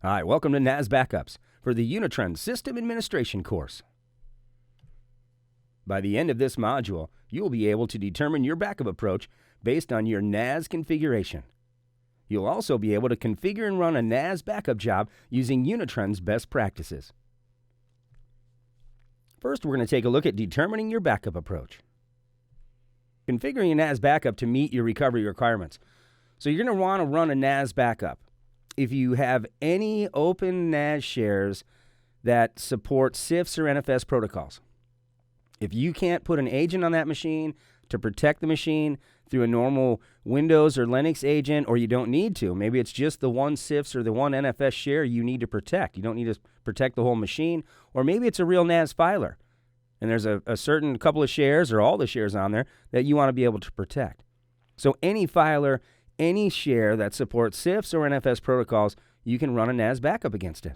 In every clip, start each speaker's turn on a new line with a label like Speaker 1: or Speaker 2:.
Speaker 1: Hi, welcome to NAS Backups for the Unitrends System Administration course. By the end of this module, you will be able to determine your backup approach based on your NAS configuration. You'll also be able to configure and run a NAS backup job using Unitrends best practices. First, we're going to take a look at determining your backup approach. Configuring a NAS backup to meet your recovery requirements. So you're going to want to run a NAS backup if you have any open NAS shares that support CIFS or NFS protocols. If you can't put an agent on that machine to protect the machine through a normal Windows or Linux agent, or you don't need to, maybe it's just the one CIFS or the one NFS share you need to protect. You don't need to protect the whole machine, or maybe it's a real NAS filer, and there's a certain couple of shares or all the shares on there that you want to be able to protect. So any filer, any share that supports CIFS or NFS protocols, you can run a NAS backup against it.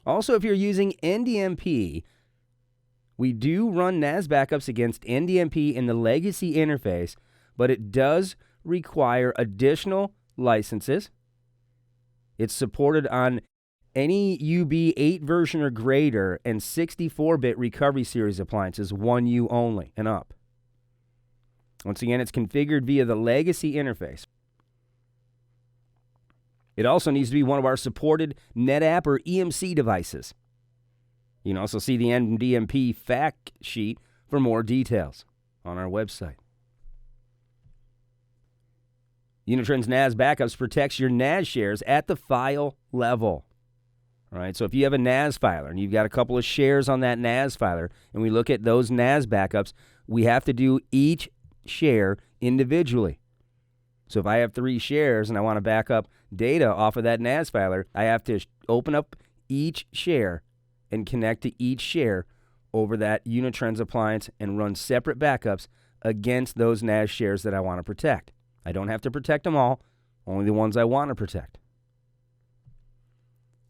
Speaker 1: Also, if you're using NDMP, we do run NAS backups against NDMP in the legacy interface, but it does require additional licenses. It's supported on any UB8 version or greater and 64-bit recovery series appliances, 1U only and up. Once again, it's configured via the legacy interface. It also needs to be one of our supported NetApp or EMC devices. You can also see the NDMP fact sheet for more details on our website. Unitrends NAS Backups protects your NAS shares at the file level. All right, so if you have a NAS filer and you've got a couple of shares on that NAS filer, and we look at those NAS backups, we have to do each share individually. So if I have 3 shares and I want to back up data off of that NAS filer, I have to open up each share and connect to each share over that Unitrends appliance and run separate backups against those NAS shares that I want to protect. I don't have to protect them all, only the ones I want to protect.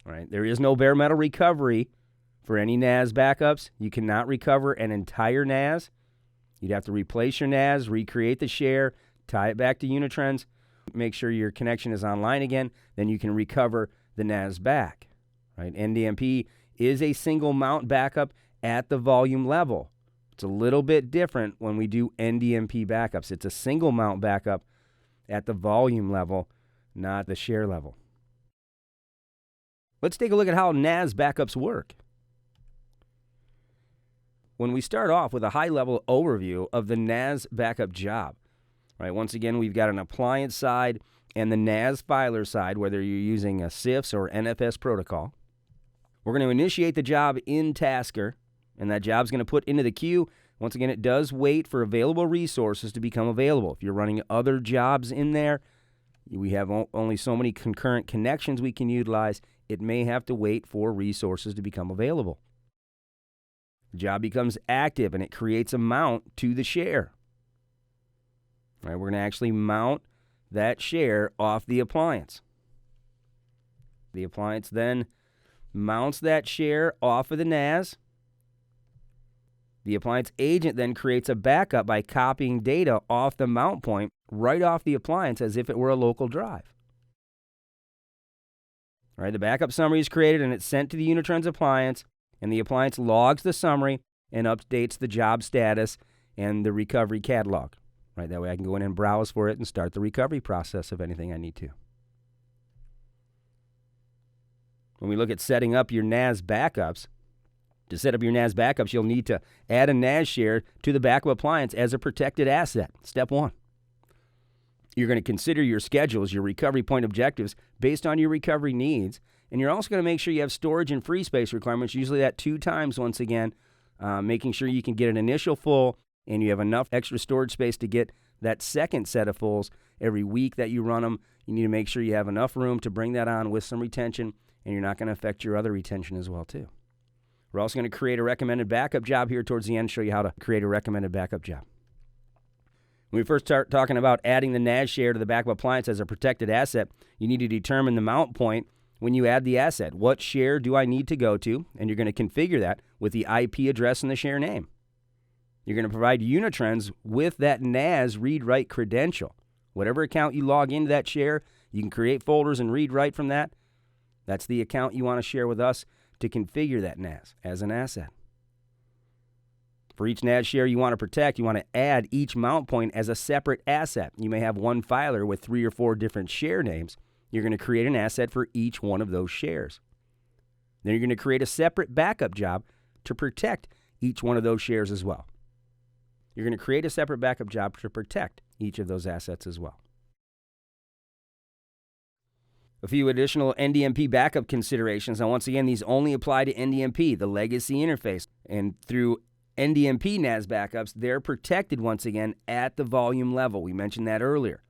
Speaker 1: All right, there is no bare metal recovery for any NAS backups. You cannot recover an entire NAS. You'd have to replace your NAS, recreate the share, tie it back to Unitrends, make sure your connection is online again, then you can recover the NAS back. Right? NDMP is a single mount backup at the volume level. It's a little bit different when we do NDMP backups. It's a single mount backup at the volume level, not the share level. Let's take a look at how NAS backups work. When we start off with a high-level overview of the NAS backup job, right? Once again, we've got an appliance side and the NAS filer side, whether you're using a CIFS or NFS protocol. We're going to initiate the job in Tasker, and that job's going to put into the queue. Once again, it does wait for available resources to become available. If you're running other jobs in there, we have only so many concurrent connections we can utilize. It may have to wait for resources to become available. The job becomes active, and it creates a mount to the share. All right, we're going to actually mount that share off the appliance. The appliance then mounts that share off of the NAS. The appliance agent then creates a backup by copying data off the mount point right off the appliance as if it were a local drive. All right, the backup summary is created, and it's sent to the Unitrends appliance, and the appliance logs the summary and updates the job status and the recovery catalog. Right, that way I can go in and browse for it and start the recovery process of anything I need to. When we look at setting up your NAS backups, to set up your NAS backups, you'll need to add a NAS share to the backup appliance as a protected asset. Step 1. You're going to consider your schedules, your recovery point objectives based on your recovery needs, and you're also going to make sure you have storage and free space requirements, usually that 2 times once again, making sure you can get an initial full and you have enough extra storage space to get that second set of fulls every week that you run them. You need to make sure you have enough room to bring that on with some retention, and you're not going to affect your other retention as well too. We're also going to create a recommended backup job here towards the end, show you how to create a recommended backup job. When we first start talking about adding the NAS share to the backup appliance as a protected asset, you need to determine the mount point when you add the asset. What share do I need to go to? And you're going to configure that with the IP address and the share name. You're going to provide Unitrends with that NAS read-write credential. Whatever account you log into that share, you can create folders and read-write from that. That's the account you want to share with us to configure that NAS as an asset. For each NAS share you want to protect, you want to add each mount point as a separate asset. You may have one filer with 3 or 4 different share names. You're going to create an asset for each one of those shares. Then you're going to create a separate backup job to protect each one of those shares as well. You're going to create a separate backup job to protect each of those assets as well. A few additional NDMP backup considerations. Now, once again, these only apply to NDMP, the legacy interface. And through NDMP NAS backups, they're protected once again at the volume level. We mentioned that earlier.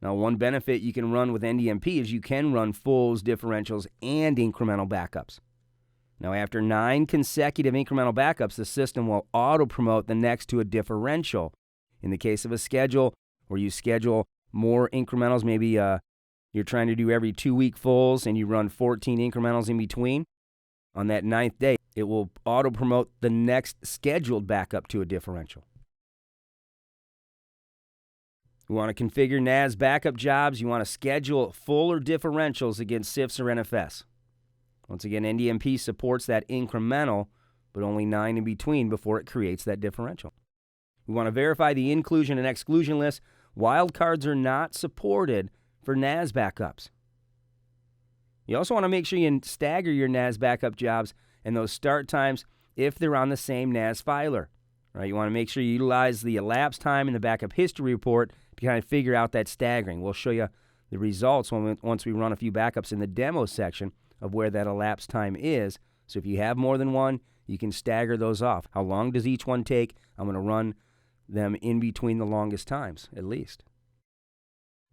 Speaker 1: Now, one benefit you can run with NDMP is you can run fulls, differentials, and incremental backups. Now, after 9 consecutive incremental backups, the system will auto-promote the next to a differential. In the case of a schedule where you schedule more incrementals, maybe you're trying to do every 2-week fulls and you run 14 incrementals in between, on that 9th day, it will auto-promote the next scheduled backup to a differential. You want to configure NAS backup jobs. You want to schedule full or differentials against CIFS or NFS. Once again, NDMP supports that incremental, but only 9 in between before it creates that differential. We want to verify the inclusion and exclusion list. Wildcards are not supported for NAS backups. You also want to make sure you stagger your NAS backup jobs and those start times if they're on the same NAS filer. Right? You want to make sure you utilize the elapsed time in the backup history report to kind of figure out that staggering. We'll show you the results once we run a few backups in the demo section of where that elapsed time is. So if you have more than one, you can stagger those off. How long does each one take? I'm going to run them in between the longest times, at least.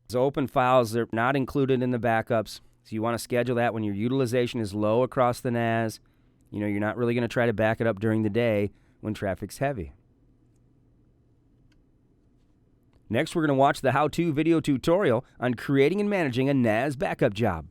Speaker 1: So open files, they're not included in the backups. So you want to schedule that when your utilization is low across the NAS. You know, you're not really going to try to back it up during the day when traffic's heavy. Next, we're going to watch the how-to video tutorial on creating and managing a NAS backup job.